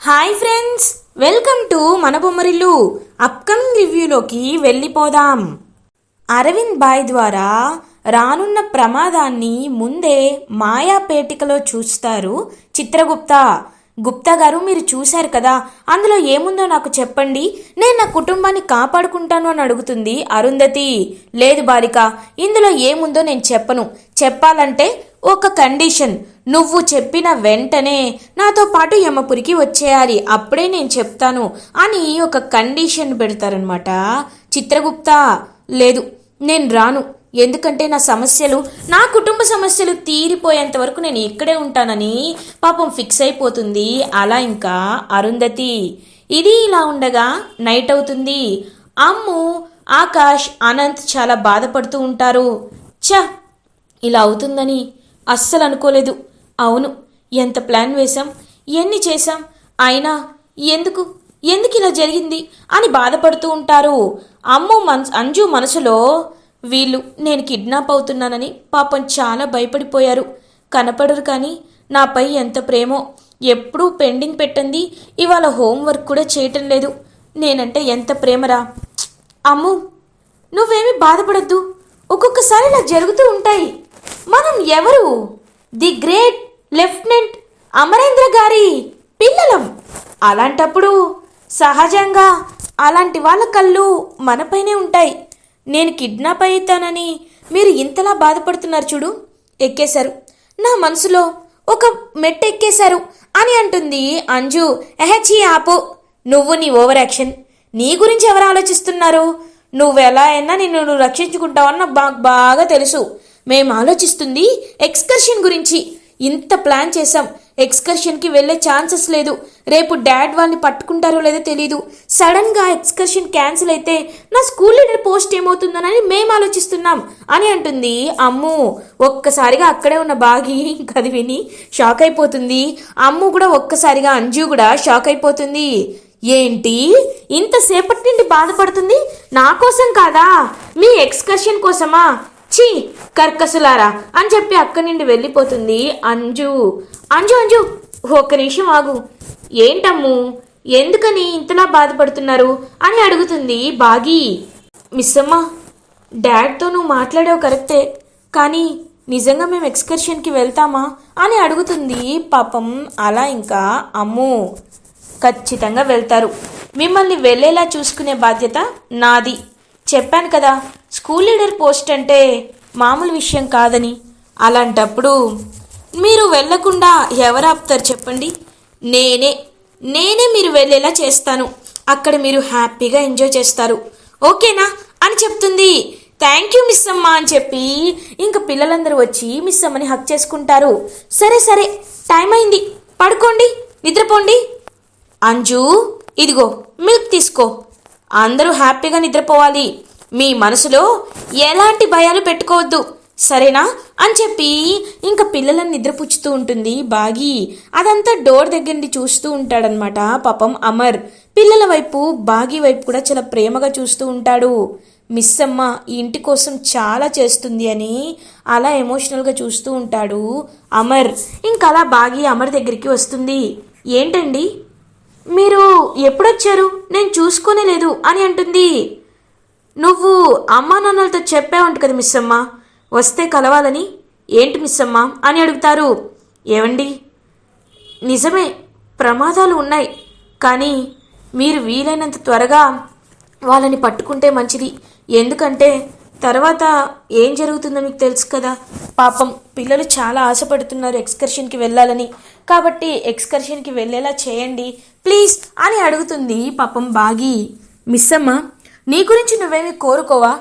Hi friends, welcome to మన Bommarillu. Upcoming రివ్యూలోకి వెళ్ళిపోదాం. Arvind bye ద్వారా రానున్న ప్రమాదాన్ని ముందే మాయా పేటికలో చూస్తారు చిత్రగుప్త. గుప్తా గారు, మీరు చూశారు కదా, అందులో ఏముందో నాకు చెప్పండి, నేను నా కుటుంబాన్ని కాపాడుకుంటాను అని అడుగుతుంది అరుంధతి. లేదు బాలిక, ఇందులో ఏముందో నేను చెప్పను. చెప్పాలంటే ఒక కండిషన్, నువ్వు చెప్పిన వెంటనే నాతో పాటు యమపురికి వచ్చేయాలి, అప్పుడే నేను చెప్తాను అని ఒక కండిషన్ పెడతారనమాట చిత్రగుప్త. లేదు, నేను రాను, ఎందుకంటే నా కుటుంబ సమస్యలు తీరిపోయేంత వరకు నేను ఇక్కడే ఉంటానని పాపం ఫిక్స్ అయిపోతుంది. అలా ఇంకా అరుంధతి. ఇది ఇలా ఉండగా నైట్ అవుతుంది. అమ్ము, ఆకాష్, అనంత్ చాలా బాధపడుతూ ఉంటారు. ఇలా అవుతుందని అస్సలు అనుకోలేదు. అవును, ఎంత ప్లాన్ వేశాం, ఎన్ని చేశాం, అయినా ఎందుకు ఇలా జరిగింది అని బాధపడుతూ ఉంటారు. అంజు మనసులో వీళ్ళు నేను కిడ్నాప్ అవుతున్నానని పాపం చాలా భయపడిపోయారు. కనపడరు కానీ నాపై ఎంత ప్రేమో. ఎప్పుడూ పెండింగ్ పెట్టింది, ఇవాళ హోంవర్క్ కూడా చేయటం లేదు. నేనంటే ఎంత ప్రేమరా. అమ్ము, నువ్వేమీ బాధపడద్దు, ఒక్కొక్కసారి ఇలా జరుగుతూ ఉంటాయి. మనం ఎవరు? ది గ్రేట్ లెఫ్టినెంట్ అమరేంద్ర గారి పిల్లలం. అలాంటప్పుడు సహజంగా అలాంటి వాళ్ళ కళ్ళు మనపైనే ఉంటాయి. నేను కిడ్నాప్ అవుతానని మీరు ఇంతలా బాధపడుతున్నారు చూడు, ఎక్కేశారు, నా మనసులో ఒక మెట్టు ఎక్కేశారు అని అంటుంది అంజు. ఎహెచీ ఆపు, నువ్వు నీ ఓవర్ యాక్షన్. నీ గురించి ఎవరు ఆలోచిస్తున్నారు? నువ్వెలా అయినా నిన్ను రక్షించుకుంటావని నాకు బాగా తెలుసు. మేము ఆలోచిస్తుంది ఎక్స్కర్షన్ గురించి. ఇంత ప్లాన్ చేశాం, ఎక్స్కర్షన్కి వెళ్ళే ఛాన్సెస్ లేదు. రేపు డాడ్ వాళ్ళని పట్టుకుంటారో లేదో తెలీదు. సడన్గా ఎక్స్కర్షన్ క్యాన్సిల్ అయితే నా స్కూల్ లీడర్ పోస్ట్ ఏమవుతుందోనని మేము ఆలోచిస్తున్నాం అని అంటుంది అమ్ము. ఒక్కసారిగా అక్కడే ఉన్న బాగి అది విని షాక్ అయిపోతుంది. అమ్ము కూడా ఒక్కసారిగా అంజు కూడా షాక్ అయిపోతుంది. ఏంటి ఇంతసేపటి నుండి బాధపడుతుంది? నా కోసం కాదా, మీ ఎక్స్కర్షన్ కోసమా? చీ కర్కసులారా అని చెప్పి అక్కడి నుండి వెళ్ళిపోతుంది అంజు. అంజు ఒక్క నిమిషం ఆగు. ఏంటమ్ము, ఎందుకని ఇంతలా బాధపడుతున్నారు అని అడుగుతుంది బాగి. మిస్సమ్మ, డాడ్తో నువ్వు మాట్లాడావు కరెక్టే, కానీ నిజంగా మేము ఎక్స్కర్షన్కి వెళ్తామా అని అడుగుతుంది పాపం. అలా ఇంకా అమ్ము, ఖచ్చితంగా వెళ్తారు. మిమ్మల్ని వెళ్ళేలా చూసుకునే బాధ్యత నాది. చెప్పాను కదా, స్కూల్ లీడర్ పోస్ట్ అంటే మామూలు విషయం కాదని. అలాంటప్పుడు మీరు వెళ్లకుండా ఎవరు ఆపుతారు చెప్పండి? నేనే మీరు వెళ్ళేలా చేస్తాను. అక్కడ మీరు హ్యాపీగా ఎంజాయ్ చేస్తారు, ఓకేనా అని చెప్తుంది. థ్యాంక్ యూ మిస్ అమ్మ అని చెప్పి ఇంకా పిల్లలందరూ వచ్చి మిస్ అమ్మని హక్ చేసుకుంటారు. సరే టైం అయింది, పడుకోండి, నిద్రపోండి. అంజు, ఇదిగో మిల్క్ తీసుకో. అందరూ హ్యాపీగా నిద్రపోవాలి. మీ మనసులో ఎలాంటి భయాలు పెట్టుకోవద్దు, సరేనా అని చెప్పి ఇంకా పిల్లలను నిద్రపుచ్చుతూ ఉంటుంది బాగి. అదంతా డోర్ దగ్గర నుండి చూస్తూ ఉంటాడనమాట పాపం అమర్. పిల్లల వైపు, బాగి వైపు కూడా చాలా ప్రేమగా చూస్తూ ఉంటాడు. మిస్ అమ్మ ఈ ఇంటి కోసం చాలా చేస్తుంది అని అలా ఎమోషనల్గా చూస్తూ ఉంటాడు అమర్. ఇంకా అలా బాగి అమర్ దగ్గరికి వస్తుంది. ఏంటండి మీరు ఎప్పుడొచ్చారు? నేను చూసుకోనే లేదు అని అంటుంది. నువ్వు అమ్మా నాన్నలతో చెప్పావంట కదా మిస్ అమ్మ వస్తే కలవాలని. ఏంటి మిస్ అమ్మ అని అడుగుతారు. ఏవండి, నిజమే ప్రమాదాలు ఉన్నాయి, కానీ మీరు వీలైనంత త్వరగా వాళ్ళని పట్టుకుంటే మంచిది. ఎందుకంటే తర్వాత ఏం జరుగుతుందో మీకు తెలుసు కదా. పాపం పిల్లలు చాలా ఆశపడుతున్నారు ఎక్స్కర్షన్కి వెళ్ళాలని, కాబట్టి ఎక్స్కర్షన్కి వెళ్ళేలా చేయండి ప్లీజ్ అని అడుగుతుంది పాపం బాగి. మిస్ అమ్మ, నీ గురించి నువ్వేమీ కోరుకోవా?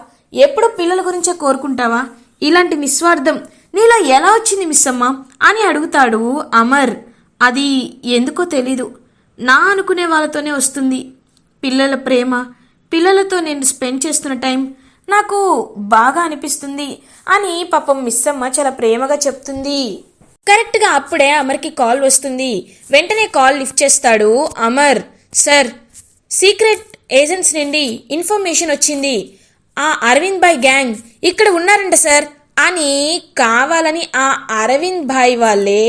ఎప్పుడు పిల్లల గురించే కోరుకుంటావా? ఇలాంటి నిస్వార్థం నీలో ఎలా వచ్చింది మిస్ అమ్మ అని అడుగుతాడు అమర్. అది ఎందుకో తెలీదు, నా అనుకునే వాళ్ళతోనే వస్తుంది. పిల్లల ప్రేమ, పిల్లలతో నేను స్పెండ్ చేస్తున్న టైం నాకు బాగా అనిపిస్తుంది అని పాపం మిస్ అమ్మ చాలా ప్రేమగా చెప్తుంది. కరెక్ట్గా అప్పుడే అమర్కి కాల్ వస్తుంది. వెంటనే కాల్ లిఫ్ట్ చేస్తాడు అమర్. సార్, సీక్రెట్ ఏజెంట్స్ నుండి ఇన్ఫర్మేషన్ వచ్చింది, ఆ అరవింద్ భాయ్ గ్యాంగ్ ఇక్కడ ఉన్నారంట సార్ అని కావాలని ఆ అరవింద్ భాయ్ వాళ్ళే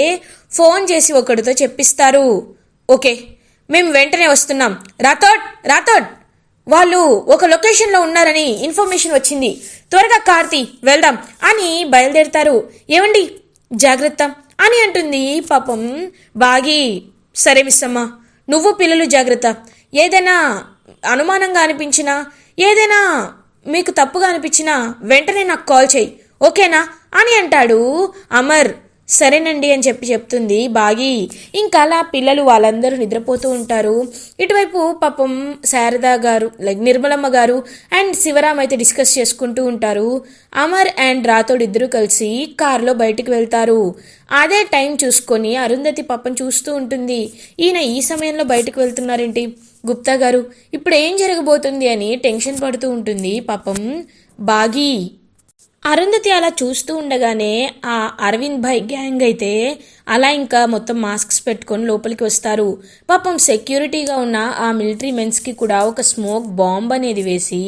ఫోన్ చేసి ఒకడితో చెప్పిస్తారు. ఓకే, మేము వెంటనే వస్తున్నాం. రాథోడ్ రాథోడ్ వాళ్ళు ఒక లొకేషన్లో ఉన్నారని ఇన్ఫర్మేషన్ వచ్చింది, త్వరగా కార్తీ వెళ్దాం అని బయలుదేరుతారు. ఏమండి జాగ్రత్త అని అంటుంది పాపం బాగి. సరే మిస్సమ్మ, నువ్వు పిల్లలు జాగ్రత్త. ఏదైనా అనుమానంగా అనిపించినా, ఏదైనా మీకు తప్పుగా అనిపించినా వెంటనే నాకు కాల్ చేయి, ఓకేనా అని అంటాడు అమర్. సరేనండి అని చెప్తుంది బాగి. ఇంకా అలా పిల్లలు వాళ్ళందరూ నిద్రపోతూ ఉంటారు. ఇటువైపు పాపం శారదా గారు లైక్ నిర్మలమ్మ గారు అండ్ శివరాం అయితే డిస్కస్ చేసుకుంటూ ఉంటారు. అమర్ అండ్ రాథోడ్ ఇద్దరు కలిసి కారులో బయటికి వెళ్తారు. అదే టైం చూసుకొని అరుంధతి పాపం చూస్తూ ఉంటుంది. ఈయన ఈ సమయంలో బయటకు వెళ్తున్నారేంటి, గుప్తా గారు ఇప్పుడు ఏం జరగబోతుంది అని టెన్షన్ పడుతూ ఉంటుంది పాపం బాగి. అరుంధతి అలా చూస్తూ ఉండగానే ఆ అరవింద్ భాయ్ గ్యాంగ్ అయితే అలా ఇంకా మొత్తం మాస్క్స్ పెట్టుకొని లోపలికి వస్తారు. పాపం సెక్యూరిటీగా ఉన్న ఆ మిలిటరీ మెన్స్కి కూడా ఒక స్మోక్ బాంబ్ అనేది వేసి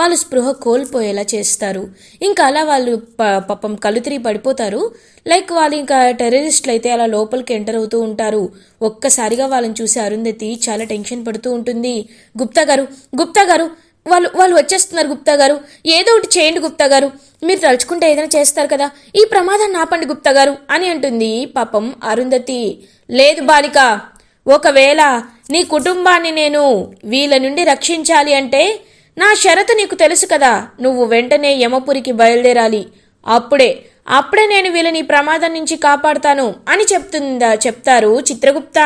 వాళ్ళు స్పృహ కోల్పోయేలా చేస్తారు. ఇంకా అలా వాళ్ళు పాపం కళ్ళు తిరిగి పడిపోతారు. లైక్ వాళ్ళు ఇంకా టెర్రరిస్టులు అయితే అలా లోపలికి ఎంటర్ అవుతూ ఉంటారు. ఒక్కసారిగా వాళ్ళని చూసి అరుంధతి చాలా టెన్షన్ పడుతూ ఉంటుంది. గుప్తా గారు వాళ్ళు వచ్చేస్తున్నారు గుప్తా గారు, ఏదో ఒకటి చేయండి గుప్తా గారు, మీరు తలుచుకుంటే ఏదైనా చేస్తారు కదా, ఈ ప్రమాదాన్ని ఆపండి గుప్తా గారు అని అంటుంది పాపం అరుంధతి. లేదు బాలిక, ఒకవేళ నీ కుటుంబాన్ని నేను వీళ్ళ నుండి రక్షించాలి అంటే నా షరతు నీకు తెలుసు కదా, నువ్వు వెంటనే యమపురికి బయలుదేరాలి. అప్పుడే నేను వీళ్ళని ప్రమాదం నుంచి కాపాడుతాను అని చెప్తారు చిత్రగుప్త.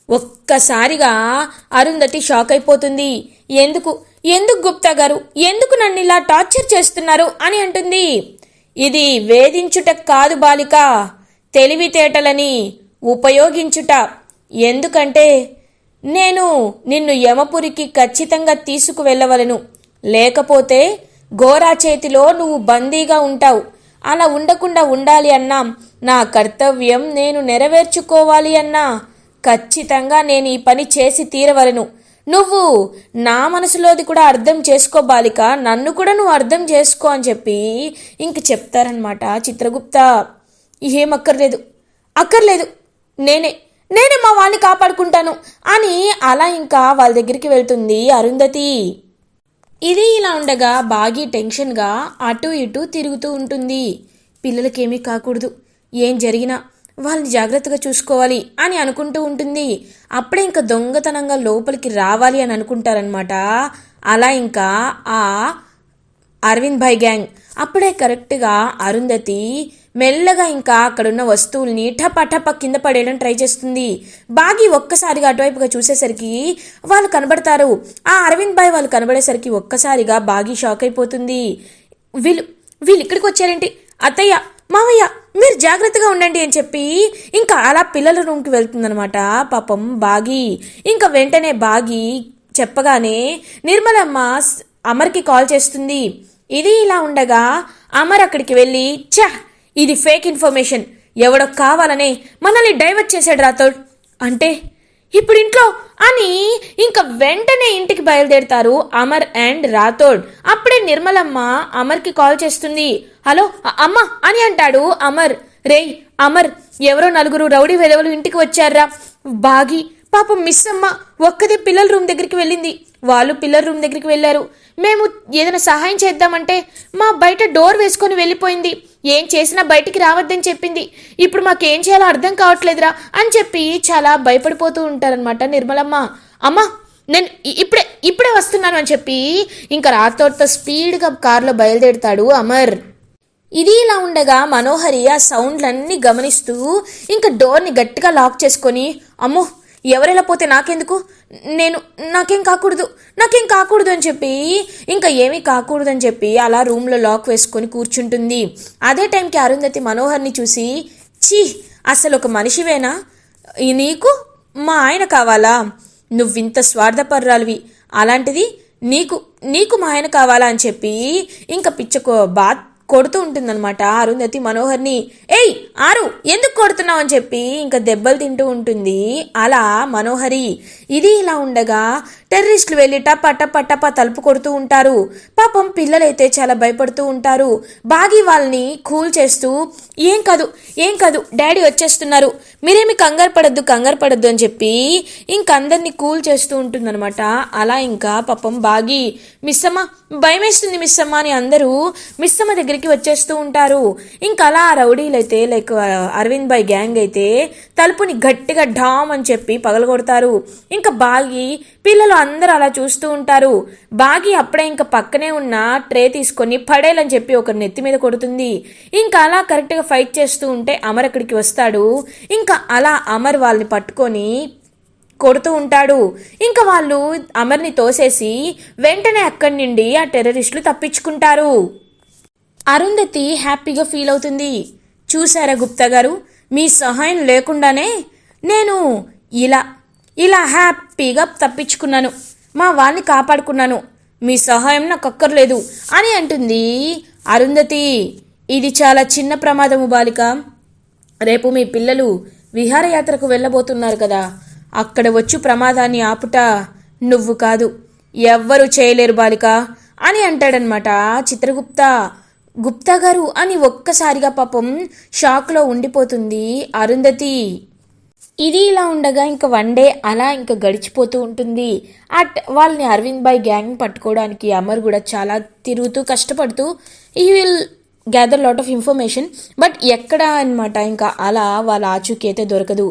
ఒక్కసారిగా అరుంధతి షాక్ అయిపోతుంది. ఎందుకు గుప్తా గారు, ఎందుకు నన్ను ఇలా టార్చర్ చేస్తున్నారు అని అంటుంది. ఇది వేధించుట కాదు బాలిక, తెలివితేటలని ఉపయోగించుట. ఎందుకంటే నేను నిన్ను యమపురికి ఖచ్చితంగా తీసుకువెళ్ళవలను, లేకపోతే ఘోరా చేతిలో నువ్వు బందీగా ఉంటావు. అలా ఉండకుండా ఉండాలి అన్నా, నా కర్తవ్యం నేను నెరవేర్చుకోవాలి అన్నా ఖచ్చితంగా నేను ఈ పని చేసి తీరవలను. నువ్వు నా మనసులోది కూడా అర్థం చేసుకో బాలిక, నన్ను కూడా నువ్వు అర్థం చేసుకో అని చెప్పి ఇంక చెప్తారనమాట చిత్రగుప్త. ఏం అక్కర్లేదు, నేనే మా వాళ్ళని కాపాడుకుంటాను అని అలా ఇంకా వాళ్ళ దగ్గరికి వెళ్తుంది అరుంధతి. ఇది ఇలా ఉండగా బాగి టెన్షన్గా అటు ఇటు తిరుగుతూ ఉంటుంది. పిల్లలకేమీ కాకూడదు, ఏం జరిగినా వాళ్ళని జాగ్రత్తగా చూసుకోవాలి అని అనుకుంటూ ఉంటుంది. అప్పుడే ఇంకా దొంగతనంగా లోపలికి రావాలి అని అనుకుంటారనమాట. అలా ఇంకా ఆ అరవింద్ భాయ్ గ్యాంగ్ అప్పుడే కరెక్ట్గా అరుంధతి మెల్లగా ఇంకా అక్కడున్న వస్తువుల్ని టప కింద పడేయడం ట్రై చేస్తుంది. బాగి ఒక్కసారిగా అటువైపుగా చూసేసరికి వాళ్ళు కనబడతారు. ఆ అరవింద్ భాయ్ వాళ్ళు కనబడేసరికి ఒక్కసారిగా బాగి షాక్ అయిపోతుంది. వీళ్ళు ఇక్కడికి వచ్చారేంటి, అత్తయ్య మావయ్య మీరు జాగ్రత్తగా ఉండండి అని చెప్పి ఇంకా అలా పిల్లల రూమ్కి వెళ్తుందనమాట పాపం బాగి. ఇంకా వెంటనే బాగి చెప్పగానే నిర్మలమ్మ అమర్కి కాల్ చేస్తుంది. ఇది ఇలా ఉండగా అమర్ అక్కడికి వెళ్ళి ఇది ఫేక్ ఇన్ఫర్మేషన్, ఎవడో కావాలనే మనల్ని డైవర్ట్ చేశాడు రాథోడ్ అంటే ఇప్పుడు ఇంట్లో అని ఇంకా వెంటనే ఇంటికి బయలుదేరుతారు అమర్ అండ్ రాథోడ్. అప్పుడే నిర్మలమ్మ అమర్కి కాల్ చేస్తుంది. హలో అమ్మ అని అంటాడు అమర్. రేయ్ అమర్, ఎవరో 4 రౌడీ వెధవలు ఇంటికి వచ్చారా. బాగి పాపం మిస్ అమ్మ ఒక్కదే పిల్లల రూమ్ దగ్గరికి వెళ్ళింది, వాళ్ళు పిల్లల రూమ్ దగ్గరికి వెళ్ళారు. మేము ఏదైనా సహాయం చేద్దామంటే మా బయట డోర్ వేసుకొని వెళ్ళిపోయింది, ఏం చేసినా బయటికి రావద్దని చెప్పింది. ఇప్పుడు మాకేం చేయాలో అర్థం కావట్లేదురా అని చెప్పి చాలా భయపడిపోతూ ఉంటారనమాట నిర్మలమ్మ. అమ్మ నేను ఇప్పుడే వస్తున్నాను అని చెప్పి ఇంకా రాథోడ్తో స్పీడ్గా కారులో బయలుదేరుతాడు అమర్. ఇది ఇలా ఉండగా మనోహరి ఆ సౌండ్లన్నీ గమనిస్తూ ఇంకా డోర్ని గట్టిగా లాక్ చేసుకొని, అమ్మో ఎవరెలా పోతే నాకెందుకు, నాకేం కాకూడదు అని చెప్పి ఇంకా ఏమీ కాకూడదని చెప్పి అలా రూమ్లో లాక్ వేసుకొని కూర్చుంటుంది. అదే టైంకి అరుంధతి మనోహర్ని చూసి, అసలు ఒక మనిషివేనా, నీకు మా ఆయన కావాలా, నువ్వింత స్వార్థపర్రాలివి, అలాంటిది నీకు మా ఆయన కావాలా అని చెప్పి ఇంకా కొడుతూ ఉంటుందన్నమాట అరుంధతి మనోహర్ని. ఏయ్ ఆరు, ఎందుకు కొడుతున్నావు అని చెప్పి ఇంకా దెబ్బలు తింటూ ఉంటుంది అలా మనోహరి. ఇది ఇలా ఉండగా టెర్రరిస్టులు వెళ్ళి టప టప టప తలుపు కొడుతూ ఉంటారు. పాపం పిల్లలైతే చాలా భయపడుతూ ఉంటారు. బాగి వాళ్ళని కూల్ చేస్తూ ఏం కాదు డాడీ వచ్చేస్తున్నారు, మీరేమి కంగారు పడద్దు అని చెప్పి ఇంకందరినీ కూల్ చేస్తూ ఉంటుందన్నమాట. అలా ఇంకా పాపం బాగి మిస్సమ్మ భయం వేస్తుంది మిస్సమ్మ అని అందరూ మిస్సమ్మ దగ్గరికి వచ్చేస్తూ ఉంటారు. ఇంకా అలా రౌడీలైతే లైక్ అరవింద్ బాయ్ గ్యాంగ్ అయితే తలుపుని గట్టిగా డామ్ అని చెప్పి పగలగొడతారు. ఇంకా బాగి పిల్లలు అందరూ అలా చూస్తూ ఉంటారు. బాగి అప్పుడే ఇంకా పక్కనే ఉన్న ట్రే తీసుకొని పడేలని చెప్పి ఒక నెత్తి మీద కొడుతుంది. ఇంకా అలా కరెక్ట్గా ఫైట్ చేస్తూ ఉంటే అమర్ అక్కడికి వస్తాడు. ఇంకా అలా అమర్ వాళ్ళని పట్టుకొని కొడుతూ ఉంటాడు. ఇంకా వాళ్ళు అమర్ని తోసేసి వెంటనే అక్కడి నుండి ఆ టెర్రరిస్టులు తప్పించుకుంటారు. అరుంధతి హ్యాపీగా ఫీల్ అవుతుంది. చూసారా గుప్తా గారు, మీ సహాయం లేకుండానే నేను ఇలా హ్యాపీగా తప్పించుకున్నాను, మా వాళ్ళని కాపాడుకున్నాను, మీ సహాయం నాకు అక్కర్లేదు అని అంటుంది అరుంధతి. ఇది చాలా చిన్న ప్రమాదము బాలిక. రేపు మీ పిల్లలు విహారయాత్రకు వెళ్ళబోతున్నారు కదా, అక్కడ వచ్చి ప్రమాదాన్ని ఆపుట నువ్వు కాదు, ఎవ్వరూ చేయలేరు బాలిక అని అంటాడనమాట చిత్రగుప్త. గుప్తా గారు అని ఒక్కసారిగా పాపం షాక్లో ఉండిపోతుంది అరుంధతి. ఇది ఇలా ఉండగా ఇంకా వన్ డే అలా ఇంకా గడిచిపోతూ ఉంటుంది. వాళ్ళని అరవింద్ బాయ్ గ్యాంగ్ పట్టుకోవడానికి అమర్ కూడా చాలా తిరుగుతూ కష్టపడుతూ ఈ will gather lot of information, but ఎక్కడ అనమాట ఇంకా అలా వాళ్ళ ఆచూకీ అయితే దొరకదు.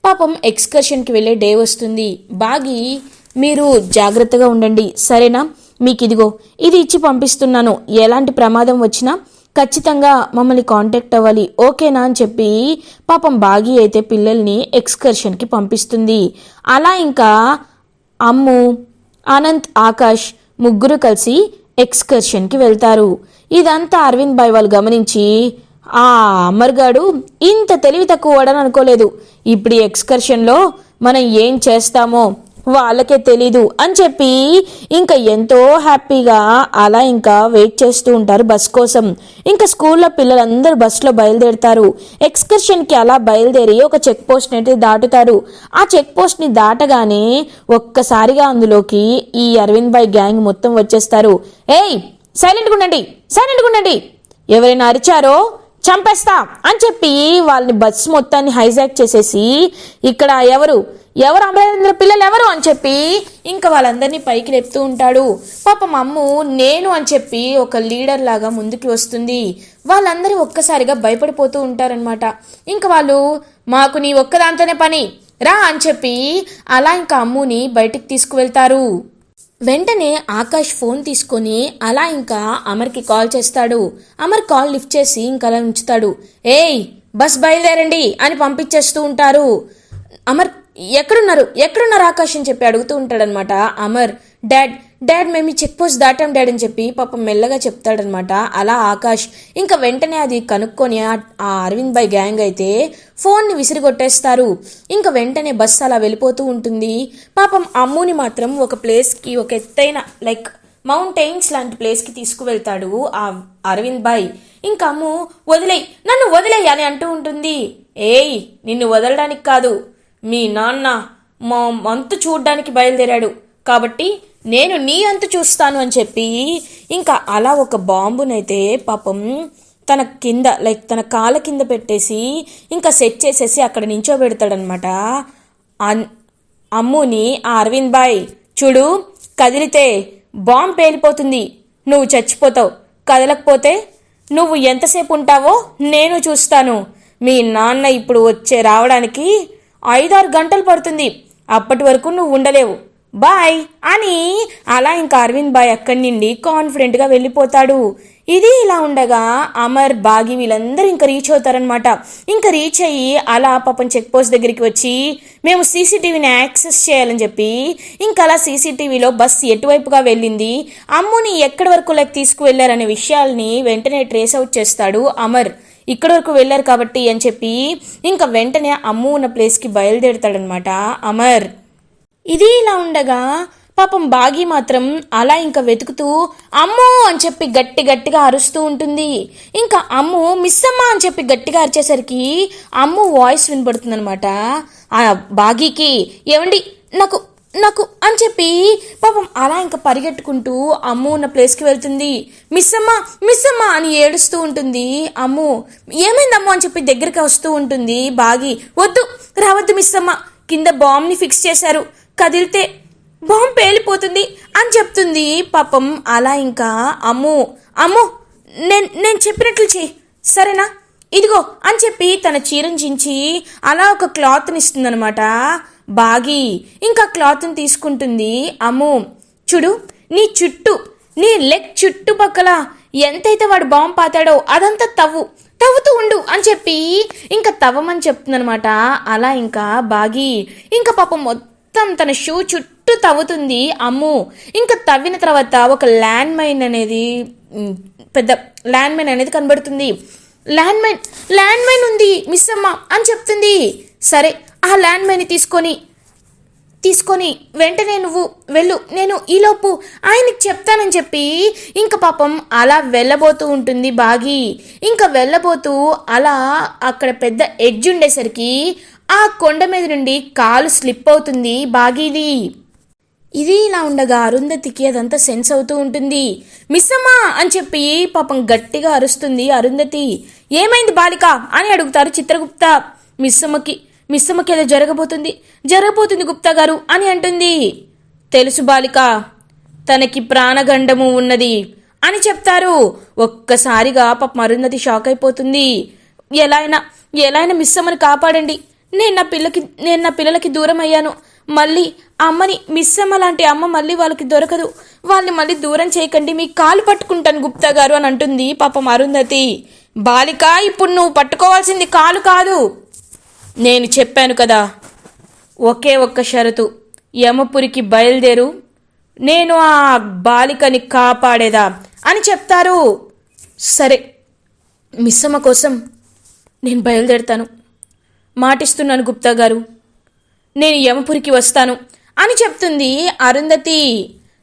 పాపం ఎక్స్కర్షన్కి వెళ్ళే డే వస్తుంది. బాగి మీరు జాగ్రత్తగా ఉండండి సరేనా, మీకు ఇదిగో ఇది ఇచ్చి పంపిస్తున్నాను, ఎలాంటి ప్రమాదం వచ్చినా ఖచ్చితంగా మమ్మల్ని కాంటాక్ట్ అవ్వాలి ఓకేనా అని చెప్పి పాపం బాగి అయితే పిల్లల్ని ఎక్స్కర్షన్కి పంపిస్తుంది. అలా ఇంకా అమ్ము, అనంత్, ఆకాష్ ముగ్గురు కలిసి ఎక్స్కర్షన్కి వెళ్తారు. ఇదంతా అరవింద్ బాయ్ వాళ్ళు గమనించి ఆ అమర్గాడు ఇంత తెలివి తక్కువ వాడని అనుకోలేదు, ఇప్పుడు ఈ ఎక్స్కర్షన్లో మనం ఏం చేస్తామో వాళ్ళకే తెలీదు అని చెప్పి ఇంకా ఎంతో హ్యాపీగా అలా ఇంకా వెయిట్ చేస్తూ ఉంటారు బస్ కోసం. ఇంకా స్కూల్లో పిల్లలందరూ బస్సులో బయలుదేరుతారు. ఎక్స్కర్షన్కి అలా బయలుదేరి ఒక చెక్ పోస్ట్ అయితే దాటుతారు. ఆ చెక్ పోస్ట్ని దాటగానే ఒక్కసారిగా అందులోకి ఈ అరవింద్ బాయ్ గ్యాంగ్ మొత్తం వచ్చేస్తారు. ఏయ్ సైలెంట్గా ఉండండి, ఎవరైనా అరిచారో చంపేస్తా అని చెప్పి వాళ్ళని బస్సు మొత్తాన్ని హైజాక్ చేసేసి ఇక్కడ ఎవరు అమరేంద్ర పిల్లలు ఎవరు అని చెప్పి ఇంకా వాళ్ళందరినీ పైకి లేపుతూ ఉంటాడు. పాపం అమ్ము నేను అని చెప్పి ఒక లీడర్ లాగా ముందుకు వస్తుంది. వాళ్ళందరూ ఒక్కసారిగా భయపడిపోతూ ఉంటారనమాట. ఇంకా వాళ్ళు మాకు నీ ఒక్కదాంతోనే పని రా అని చెప్పి అలా ఇంకా అమ్ముని బయటికి తీసుకువెళ్తారు. వెంటనే ఆకాష్ ఫోన్ తీసుకొని అలా ఇంకా అమర్కి కాల్ చేస్తాడు. అమర్ కాల్ లిఫ్ట్ చేసి ఇంకా అలా ఉంచుతాడు. ఏయ్ బస్ బయలుదేరండి అని పంపించేస్తూ ఉంటారు. అమర్ ఎక్కడున్నారు ఆకాష్ అని చెప్పి అడుగుతూ ఉంటాడనమాట. అమర్ డాడ్ మేము ఈ చెక్ పోస్ట్ దాటాం డాడ్ అని చెప్పి పాపం మెల్లగా చెప్తాడనమాట. అలా ఆకాష్ ఇంకా వెంటనే అది కనుక్కొని ఆ అరవింద్ బాయ్ గ్యాంగ్ అయితే ఫోన్ని విసిరిగొట్టేస్తారు. ఇంకా వెంటనే బస్సు అలా వెళ్ళిపోతూ ఉంటుంది. పాపం అమ్ముని మాత్రం ఒక ప్లేస్కి, ఒక ఎత్తైన లైక్ మౌంటైన్స్ లాంటి ప్లేస్కి తీసుకువెళ్తాడు ఆ అరవింద్ బాయ్. ఇంకా అమ్ము నన్ను వదిలేయ్ అని అంటూ ఉంటుంది. ఏయ్ నిన్ను వదలడానికి కాదు, మీ నాన్న మా అంతు చూడ్డానికి బయలుదేరాడు కాబట్టి నేను నీ అంతు చూస్తాను అని చెప్పి ఇంకా అలా ఒక బాంబునైతే పాపం తన కింద లైక్ తన కాళ్ళ కింద పెట్టేసి ఇంకా సెట్ చేసేసి అక్కడ నించోబెడతాడనమాట అమ్ముని. ఆ అరవింద్ బాయ్ చూడు, కదిలితే బాంబు పేలిపోతుంది, నువ్వు చచ్చిపోతావు, కదలకపోతే నువ్వు ఎంతసేపు ఉంటావో నేను చూస్తాను, మీ నాన్న ఇప్పుడు రావడానికి 5-6 గంటలు పడుతుంది, అప్పటి వరకు నువ్వు ఉండలేవు, బాయ్ అని అలా ఇంకా అరవింద్ బాయ్ అక్కడి నుండి కాన్ఫిడెంట్గా వెళ్ళిపోతాడు. ఇది ఇలా ఉండగా అమర్, బాగి వీళ్ళందరూ ఇంకా రీచ్ అవుతారనమాట. ఇంకా రీచ్ అయ్యి అలా పాపం చెక్ పోస్ట్ దగ్గరికి వచ్చి మేము సీసీటీవీని యాక్సెస్ చేయాలని చెప్పి ఇంకా అలా సీసీటీవీలో బస్ ఎటువైపుగా వెళ్ళింది, అమ్ముని ఎక్కడి వరకు తీసుకువెళ్లారనే విషయాల్ని వెంటనే ట్రేస్ అవుట్ చేస్తాడు అమర్. ఇక్కడి వరకు వెళ్ళారు కాబట్టి అని చెప్పి ఇంకా వెంటనే అమ్ము ఉన్న ప్లేస్కి బయలుదేరుతాడనమాట అమర్. ఇది ఇలా ఉండగా పాపం బాగి మాత్రం అలా ఇంకా వెతుకుతూ అమ్మో అని చెప్పి గట్టి గట్టిగా అరుస్తూ ఉంటుంది. ఇంకా అమ్ము మిస్సమ్మ అని చెప్పి గట్టిగా అరిచేసరికి అమ్ము వాయిస్ వినపడుతుందనమాట ఆ బాగీకి. ఏమండి నాకు నాకు అని చెప్పి పాపం అలా ఇంకా పరిగెట్టుకుంటూ అమ్ము ఉన్న ప్లేస్కి వెళ్తుంది. మిస్సమ్మ మిస్సమ్మ అని ఏడుస్తూ ఉంటుంది అమ్ము. ఏమైందమ్ము అని చెప్పి దగ్గరికి వస్తూ ఉంటుంది బాగి. వద్దు రావద్దు మిస్సమ్మ, కింద బాంబ్ని ఫిక్స్ చేశారు, కదిలితే బాంబు పేలిపోతుంది అని చెప్తుంది. పాపం అలా ఇంకా అమ్ము అమ్ము నేను చెప్పినట్లు చెయ్యి సరేనా, ఇదిగో అని చెప్పి తన చీరను చించి అలా ఒక క్లాత్ని ఇస్తుందనమాట బాగి. ఇంకా క్లాత్ని తీసుకుంటుంది అమ్ము. చూడు నీ చుట్టూ నీ లెగ్ చుట్టుపక్కల ఎంతైతే వాడు బాంబు పాతాడో అదంతా తవ్వుతూ ఉండు అని చెప్పి ఇంకా తవ్వమని చెప్తుందనమాట. అలా ఇంకా బాగి ఇంకా పాపం మొత్తం తన షూ చుట్టూ తవ్వుతుంది అమ్ము. ఇంకా తవ్విన తర్వాత ఒక ల్యాండ్ మైన్ అనేది పెద్ద ల్యాండ్ మైన్ అనేది కనబడుతుంది. ల్యాండ్ మైన్ ఉంది మిస్సమ్మ అని చెప్తుంది. సరే ఆ ల్యాండ్ మైన్ తీసుకొని వెంటనే నువ్వు వెళ్ళు, నేను ఈలోపు ఆయనకి చెప్తానని చెప్పి ఇంకా పాపం అలా వెళ్ళబోతూ ఉంటుంది బాగి. ఇంకా వెళ్ళబోతూ అలా అక్కడ పెద్ద ఎడ్జ్ ఉండేసరికి ఆ కొండ మీద నుండి కాలు స్లిప్ అవుతుంది బాగీది. ఇది ఇలా ఉండగా అరుంధతికి అదంతా సెన్స్ అవుతూ ఉంటుంది. మిస్సమ్మా అని చెప్పి పాపం గట్టిగా అరుస్తుంది అరుంధతి. ఏమైంది బాలిక అని అడుగుతారు చిత్రగుప్త. మిస్సమ్మకి ఏదో జరగబోతుంది గుప్తా గారు అని అంటుంది. తెలుసు బాలిక, తనకి ప్రాణగండము ఉన్నది అని చెప్తారు. ఒక్కసారిగా పాపం అరుంధతి షాక్ అయిపోతుంది. ఎలా అయినా మిస్సమ్మని కాపాడండి, నేను నా పిల్లలకి దూరం అయ్యాను, మళ్ళీ అమ్మని మిస్సమ్మ లాంటి అమ్మ మళ్ళీ వాళ్ళకి దొరకదు, వాళ్ళని మళ్ళీ దూరం చేయకండి, మీ కాలు పట్టుకుంటాను గుప్తా గారు అని అంటుంది పాపం అరుంధతి. బాలిక, ఇప్పుడు నువ్వు పట్టుకోవాల్సింది కాలు కాదు, నేను చెప్పాను కదా, ఒకే ఒక్క షరతు, యమపురికి బయలుదేరు, నేను ఆ బాలికని కాపాడేదా అని చెప్తారు. సరే మిస్సమ్మ కోసం నేను బయలుదేరుతాను, మాటిస్తున్నాను గుప్తా గారు, నేను యమపురికి వస్తాను అని చెప్తుంది అరుంధతి.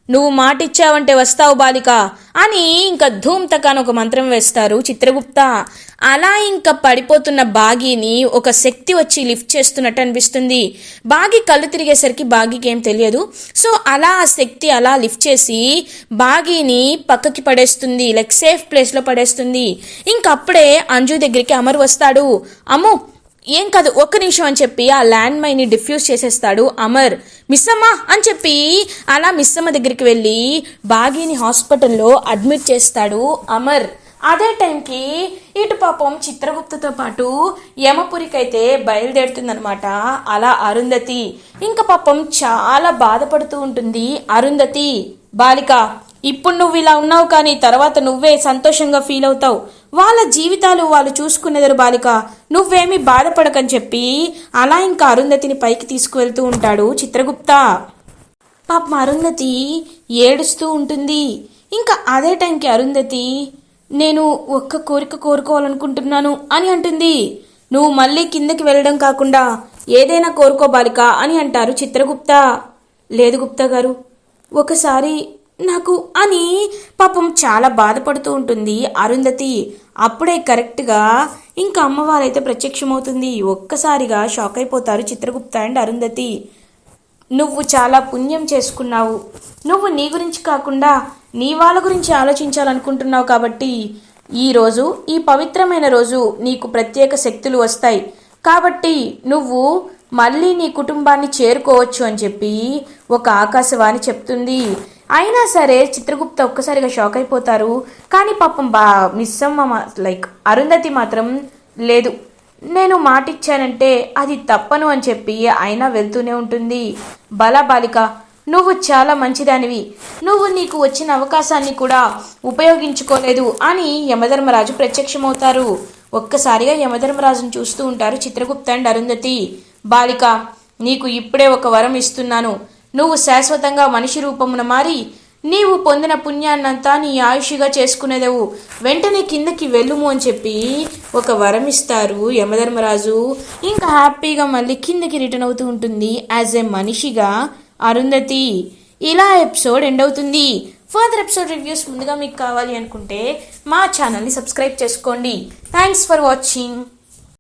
నువ్వు మాటిచ్చావంటే వస్తావు బాలిక అని ఇంకా ధూమ్ తకాన్ ఒక మంత్రం వేస్తారు చిత్రగుప్త. అలా ఇంకా పడిపోతున్న బాగీని ఒక శక్తి వచ్చి లిఫ్ట్ చేస్తున్నట్టు అనిపిస్తుంది. బాగి కళ్ళు తిరిగేసరికి బాగీకి ఏం తెలియదు. సో అలా ఆ శక్తి అలా లిఫ్ట్ చేసి బాగీని పక్కకి పడేస్తుంది, లైక్ సేఫ్ ప్లేస్లో పడేస్తుంది. ఇంకప్పుడే అంజు దగ్గరికి అమర్ వస్తాడు. అమ్మో ఏం కాదు, ఒక్క నిమిషం అని చెప్పి ఆ ల్యాండ్ మైన్ని డిఫ్యూజ్ చేసేస్తాడు అమర్. మిస్సమ్మ అని చెప్పి అలా మిస్సమ్మ దగ్గరికి వెళ్ళి బాగీని హాస్పిటల్లో అడ్మిట్ చేస్తాడు అమర్. అదే టైంకి ఇటు పాపం చిత్రగుప్తతో పాటు యమపురికైతే బయలుదేరుతుందనమాట అలా అరుంధతి. ఇంకా పాపం చాలా బాధపడుతూ ఉంటుంది అరుంధతి. బాలిక, ఇప్పుడు నువ్వు ఇలా ఉన్నావు కానీ తర్వాత నువ్వే సంతోషంగా ఫీల్ అవుతావు, వాళ్ళ జీవితాలు వాళ్ళు చూసుకునేదరు బాలిక, నువ్వేమీ బాధపడకని చెప్పి అలా ఇంకా అరుంధతిని పైకి తీసుకువెళ్తూ ఉంటాడు చిత్రగుప్త. పాపం అరుంధతి ఏడుస్తూ ఉంటుంది. ఇంకా అదే టైంకి అరుంధతి, నేను ఒక్క కోరిక కోరుకోవాలనుకుంటున్నాను అని అంటుంది. నువ్వు మళ్ళీ కిందకి వెళ్ళడం కాకుండా ఏదైనా కోరుకో బాలిక అని అంటారు చిత్రగుప్త. లేదు గుప్తా గారు, ఒకసారి నాకు అని పాపం చాలా బాధపడుతూ ఉంటుంది అరుంధతి. అప్పుడే కరెక్ట్గా ఇంకా అమ్మవారైతే ప్రత్యక్షమవుతుంది. ఒక్కసారిగా షాక్ అయిపోతారు చిత్రగుప్త అండ్ అరుంధతి. నువ్వు చాలా పుణ్యం చేసుకున్నావు, నువ్వు నీ గురించి కాకుండా నీ వాళ్ళ గురించి ఆలోచించాలనుకుంటున్నావు కాబట్టి ఈరోజు ఈ పవిత్రమైన రోజు నీకు ప్రత్యేక శక్తులు వస్తాయి కాబట్టి నువ్వు మళ్ళీ నీ కుటుంబాన్ని చేరుకోవచ్చు అని చెప్పి ఒక ఆకాశవాణి చెప్తుంది. అయినా సరే చిత్రగుప్త ఒక్కసారిగా షాక్ అయిపోతారు. కానీ పాపం మిస్సమ్మ లైక్ అరుంధతి మాత్రం లేదు, నేను మాటిచ్చానంటే అది తప్పను అని చెప్పి అయినా వెళ్తూనే ఉంటుంది. బాలిక, నువ్వు చాలా మంచిదానివి, నువ్వు నీకు వచ్చిన అవకాశాన్ని కూడా ఉపయోగించుకోలేదు అని యమధర్మరాజు ప్రత్యక్షమవుతారు. ఒక్కసారిగా యమధర్మరాజును చూస్తూ ఉంటారు చిత్రగుప్త అండ్ అరుంధతి. బాలిక, నీకు ఇప్పుడే ఒక వరం ఇస్తున్నాను, నువ్వు శాశ్వతంగా మనిషి రూపమున మారి నీవు పొందిన పుణ్యాన్నంతా నీ ఆయుష్గా చేసుకునేదేవు, వెంటనే కిందకి వెళ్ళుము అని చెప్పి ఒక వరం ఇస్తారు యమధర్మరాజు. ఇంకా హ్యాపీగా మళ్ళీ కిందకి రిటర్న్ అవుతూ ఉంటుంది యాజ్ ఏ మనిషిగా అరుంధతి. ఇలా ఎపిసోడ్ ఎండ్ అవుతుంది. ఫర్దర్ ఎపిసోడ్ రివ్యూస్ ముందుగా మీకు కావాలి అనుకుంటే మా ఛానల్ని సబ్స్క్రైబ్ చేసుకోండి. Thanks for watching.